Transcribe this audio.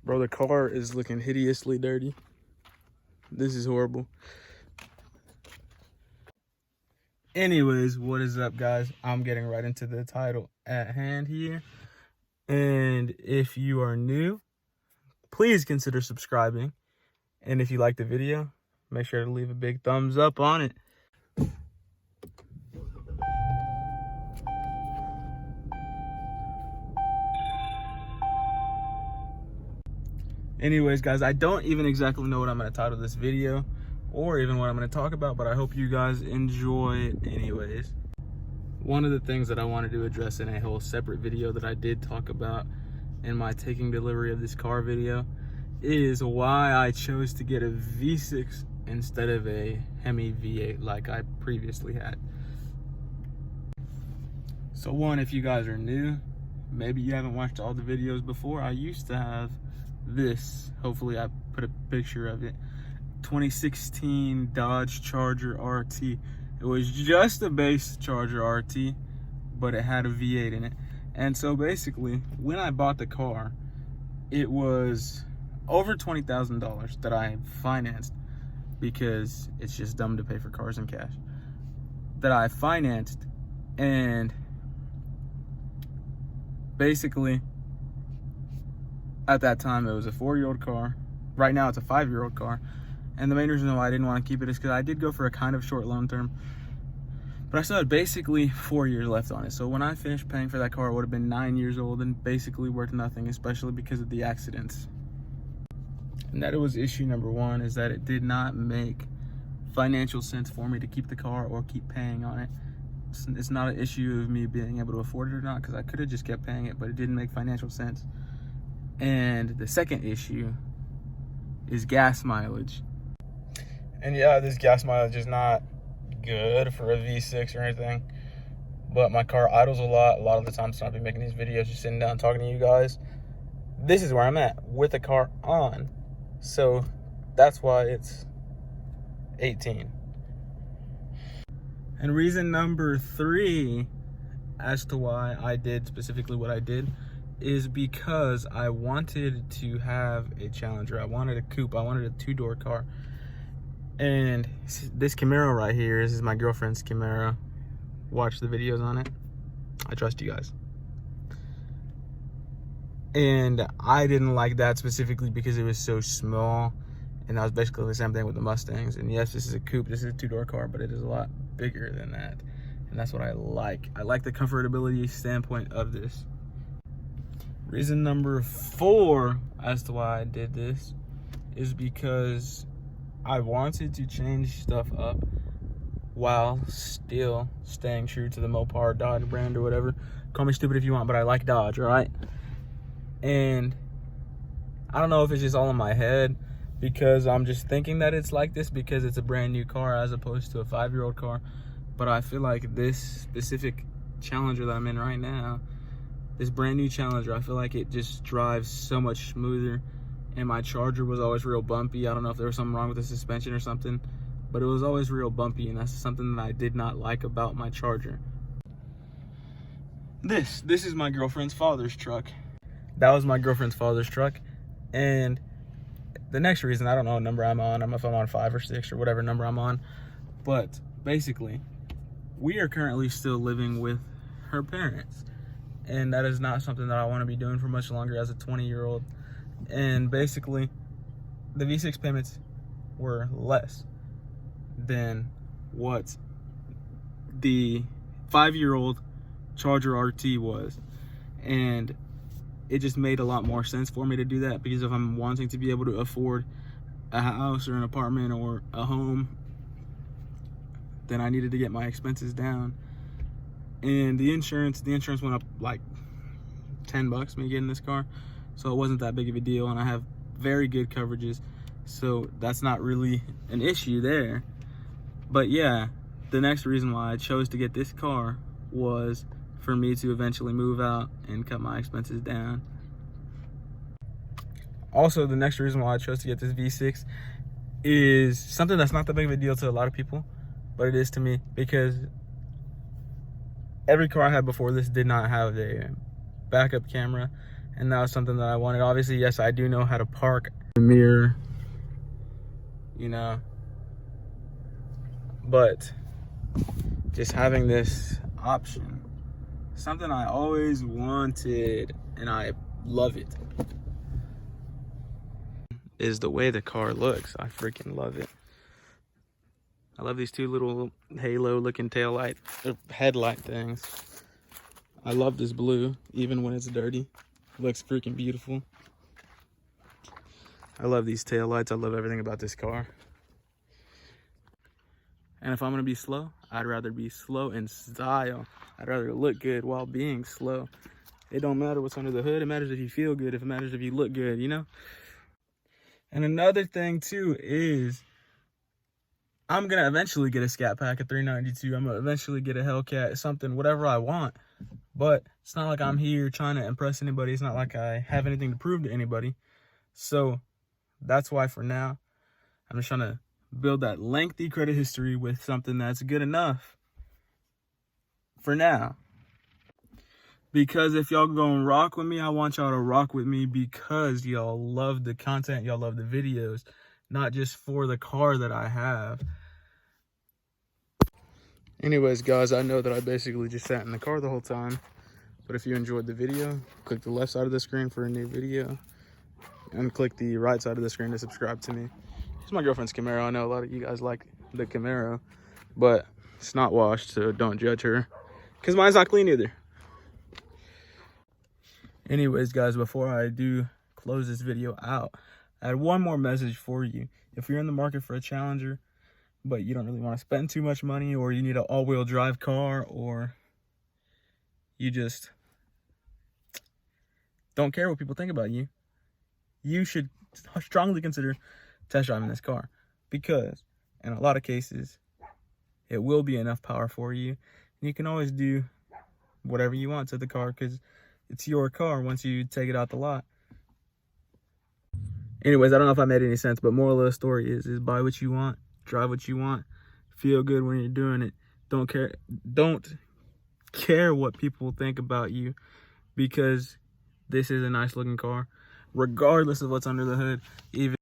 Bro, the car is looking hideously dirty. This is horrible. Anyways, what is up, guys? I'm getting right into the title at hand here. And if you are new, please consider subscribing. And if you like the video, make sure to leave a big thumbs up on it. Anyways, guys, I don't even exactly know what I'm going to title this video or even what I'm going to talk about, but I hope you guys enjoy it anyways. One of the things that I wanted to address in a whole separate video that I did talk about in my taking delivery of this car video is why I chose to get a V6 instead of a Hemi V8 like I previously had. So one, if you guys are new, maybe you haven't watched all the videos before, I used to have this, hopefully I put a picture of it, 2016 Dodge Charger RT. It was just a base Charger RT, but it had a V8 in it. And so basically, when I bought the car, it was over $20,000 that I financed, because it's just dumb to pay for cars in cash, that I financed. And basically, at that time, it was a 4-year-old car. Right now, it's a 5-year-old car. And the main reason why I didn't want to keep it is because I did go for a kind of short loan term, but I still had basically 4 years left on it. So when I finished paying for that car, it would have been 9 years old and basically worth nothing, especially because of the accidents. And that was issue number one, is that it did not make financial sense for me to keep the car or keep paying on it. It's not an issue of me being able to afford it or not, because I could have just kept paying it, but it didn't make financial sense. And the second issue is gas mileage. And yeah, this gas mileage is not good for a V6 or anything, but my car idles a lot of the time, so I'll be making these videos just sitting down talking to you guys. This is where I'm at with the car on, so that's why it's 18. And reason number 3 as to why I did specifically what I did is because I wanted to have a Challenger. I wanted a coupe. I wanted a 2-door car. And this Camaro right here, this is my girlfriend's Camaro. Watch the videos on it. I trust you guys. And I didn't like that specifically because it was so small. And that was basically the same thing with the Mustangs. And yes, this is a coupe. This is a 2-door car, but it is a lot bigger than that. And that's what I like. I like the comfortability standpoint of this. Reason number 4 as to why I did this is because I wanted to change stuff up while still staying true to the Mopar Dodge brand or whatever. Call me stupid if you want, but I like Dodge, all right? And I don't know if it's just all in my head, because I'm just thinking that it's like this because it's a brand new car as opposed to a 5-year-old car. But I feel like this specific Challenger that I'm in right now, this brand new Challenger, I feel like it just drives so much smoother. And my Charger was always real bumpy. I don't know if there was something wrong with the suspension or something, but it was always real bumpy, and that's something that I did not like about my Charger. This is my girlfriend's father's truck. That was my girlfriend's father's truck. And the next reason, I don't know what number I'm on. I don't know if I'm on 5 or 6 or whatever number I'm on. But basically, we are currently still living with her parents. And that is not something that I want to be doing for much longer as a 20-year-old. And basically, the V6 payments were less than what the 5-year-old Charger RT was. And it just made a lot more sense for me to do that, because if I'm wanting to be able to afford a house or an apartment or a home, then I needed to get my expenses down. And the insurance went up like 10 bucks me getting this car, so it wasn't that big of a deal, and I have very good coverages, so that's not really an issue there. But yeah, the next reason why I chose to get this car was for me to eventually move out and cut my expenses down. Also, the next reason why I chose to get this V6 is something that's not that big of a deal to a lot of people, but it is to me, because every car I had before this did not have a backup camera, and that was something that I wanted. Obviously, yes, I do know how to park the mirror, you know, but just having this option, something I always wanted, and I love it, is the way the car looks. I freaking love it. I love these two little halo looking tail light or headlight things. I love this blue, even when it's dirty. It looks freaking beautiful. I love these tail lights. I love everything about this car. And if I'm gonna be slow, I'd rather be slow in style. I'd rather look good while being slow. It don't matter what's under the hood. It matters if you feel good. If it matters if you look good, you know? And another thing too is I'm gonna eventually get a Scat Pack at 392. I'm gonna eventually get a Hellcat, something, whatever I want. But it's not like I'm here trying to impress anybody. It's not like I have anything to prove to anybody. So that's why for now, I'm just trying to build that lengthy credit history with something that's good enough for now. Because if y'all gonna rock with me, I want y'all to rock with me because y'all love the content, y'all love the videos, not just for the car that I have. Anyways, guys, I know that I basically just sat in the car the whole time, but if you enjoyed the video, click the left side of the screen for a new video, and click the right side of the screen to subscribe to me. It's my girlfriend's Camaro. I know a lot of you guys like the Camaro, but it's not washed, so don't judge her, because mine's not clean either. Anyways, guys, before I do close this video out, I had one more message for you. If you're in the market for a Challenger, but you don't really want to spend too much money, or you need an all-wheel drive car, or you just don't care what people think about you, you should strongly consider test driving this car, because in a lot of cases, it will be enough power for you. And you can always do whatever you want to the car, because it's your car once you take it out the lot. Anyways, I don't know if I made any sense, but moral of the story is buy what you want, drive what you want, feel good when you're doing it. Don't care what people think about you, because this is a nice looking car, regardless of what's under the hood. Even